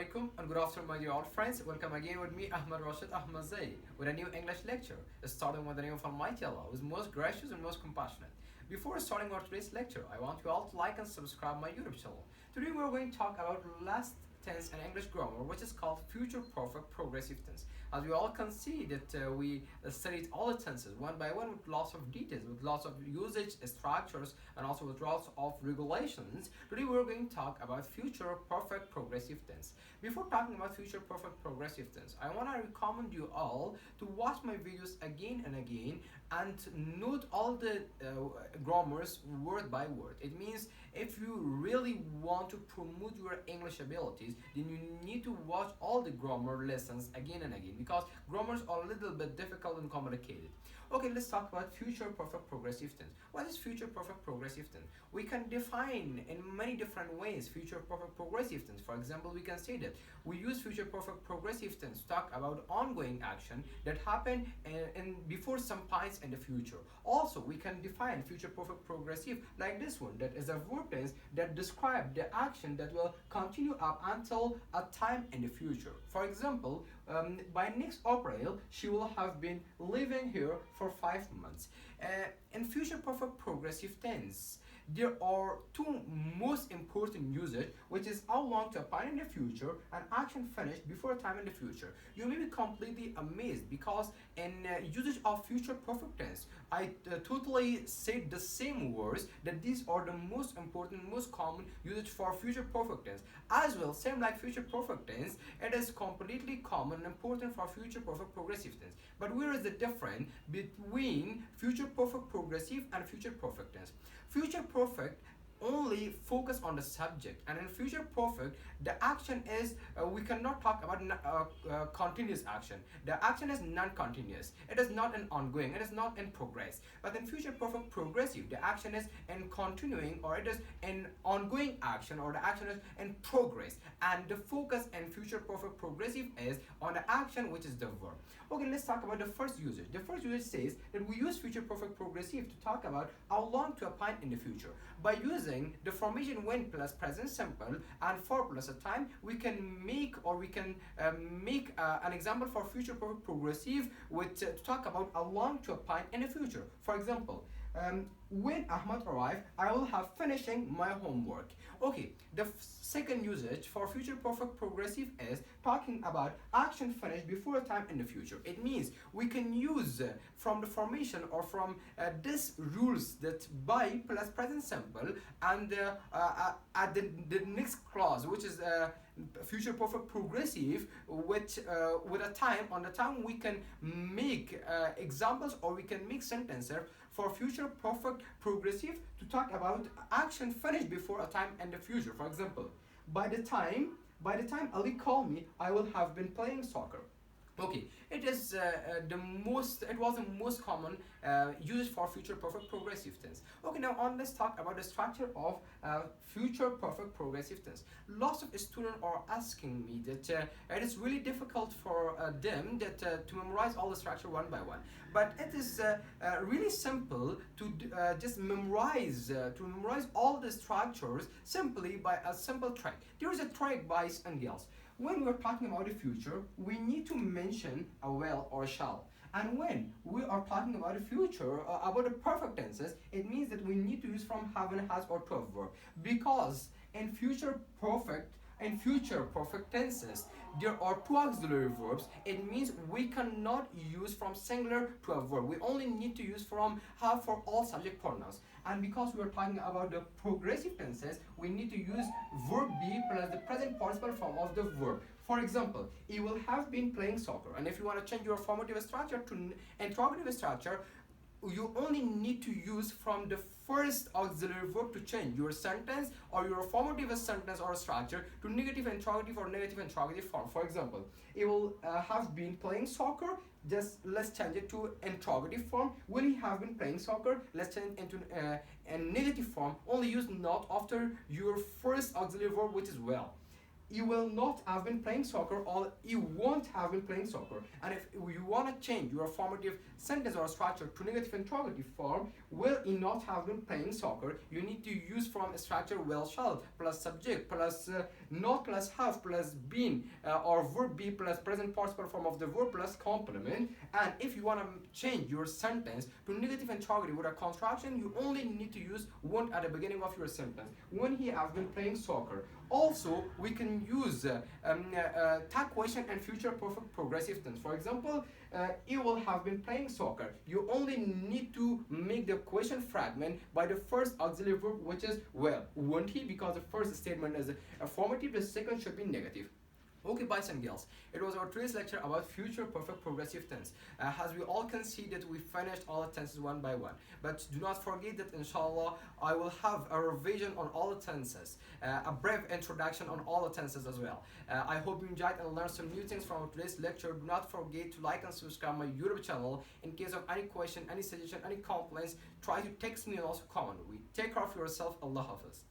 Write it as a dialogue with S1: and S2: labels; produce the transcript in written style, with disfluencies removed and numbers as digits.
S1: alaikum and good afternoon my dear old friends. Welcome again with me Ahmed Rashid Ahmed Zay with a new English lecture starting with the name of Almighty Allah who is most gracious and most compassionate. Before starting our today's lecture, I want you all to like and subscribe my YouTube channel. Today we are going to talk about last tense and English grammar, which is called future perfect progressive tense. As we all can see that we studied all the tenses one by one with lots of details, with lots of usage structures, and also with lots of regulations. Today we are going to talk about future perfect progressive tense. Before talking about future perfect progressive tense, I want to recommend you all to watch my videos again and again and note all the grammars word by word. It means if you really want to promote your English abilities, then you need to watch all the grammar lessons again and again, because grammars are a little bit difficult and complicated. Okay, let's talk about future perfect progressive tense. What is future perfect progressive tense? We can define in many different ways future perfect progressive tense. For example, we can say that we use future perfect progressive tense to talk about ongoing action that happen in before some points in the future. Also, we can define future perfect progressive like this one, that is a verb tense that describes the action that will continue up until a time in the future. For example, by next April, she will have been living here for 5 months. In future perfect progressive tense, there are two most important usage, which is how long to apply in the future and action finished before a time in the future. You may be completely amazed because in usage of future perfect tense, I totally said the same words, that these are the most important, most common usage for future perfect tense. As well, same like future perfect tense, it is completely common and important for future perfect progressive tense. But where is the difference between future perfect progressive and future perfect tense? Future perfect only focus on the subject, and in future perfect the action is we cannot talk about continuous action. The action is non-continuous, it is not an ongoing, it is not in progress. But in future perfect progressive, the action is in continuing, or it is an ongoing action, or the action is in progress, and the focus in future perfect progressive is on the action, which is the verb. Okay, let's talk about the first usage. The first usage says that we use future perfect progressive to talk about how long to a point in the future. By using the formation when plus present simple and for plus a time, we can make an example for future perfect progressive with to talk about a long to a point in the future. For example, when Ahmad arrive, I will have finishing my homework. Okay, the second usage for future perfect progressive is talking about action finished before a time in the future. It means we can use from the formation or from this rules that by plus present simple and at the next clause, which is future perfect progressive, which with a time, on the time we can make examples, or we can make sentences for future perfect progressive to talk about action finished before a time in the future. For example, by the time Ali called me, I will have been playing soccer. Okay, it was the most common used for future perfect progressive tense. Okay, now let's talk about the structure of future perfect progressive tense. Lots of students are asking me that it is really difficult for them that to memorize all the structure one by one. But it is really simple to just memorize all the structures simply by a simple trick. There is a trick, boys and girls. When we're talking about the future, we need to mention a will or shall. And when we are talking about the future, about the perfect tenses, it means that we need to use from have and has or to a verb. Because in future perfect tenses, there are two auxiliary verbs. It means we cannot use from singular to a verb. We only need to use from have for all subject pronouns. And because we are talking about the progressive tenses, we need to use verb be plus the present participle form of the verb. For example, he will have been playing soccer. And if you want to change your formative structure to interrogative structure, you only need to use from the first auxiliary verb to change your sentence or your formative sentence or structure to negative interrogative or negative interrogative form. For example, he will have been playing soccer. Just let's change it to interrogative form. Will he have been playing soccer? Let's change into a negative form. Only use not after your first auxiliary verb, which is will. you will not have been playing soccer or you won't have been playing soccer. And if you want to change your affirmative sentence or structure to negative interrogative form, will you not have been playing soccer, you need to use from a structure will shall plus subject plus not plus have plus been or verb be plus present participle form of the verb plus complement. And if you want to change your sentence to negative interrogative with a contraction, you only need to use won't at the beginning of your sentence. When he has been playing soccer. Also, we can use tag question and future perfect progressive tense. For example, he will have been playing soccer. You only need to make the question fragment by the first auxiliary verb, which is well. Won't he? Because the first statement is affirmative, the second should be negative. Okay, boys and girls, it was our today's lecture about future perfect progressive tense. As we all can see that we finished all the tenses one by one. But do not forget that inshallah I will have a revision on all the tenses, a brief introduction on all the tenses as well. I hope you enjoyed and learned some new things from today's lecture. Do not forget to like and subscribe my YouTube channel. In case of any question, any suggestion, any complaints, try to text me and also comment. Take care of yourself. Allah Hafiz.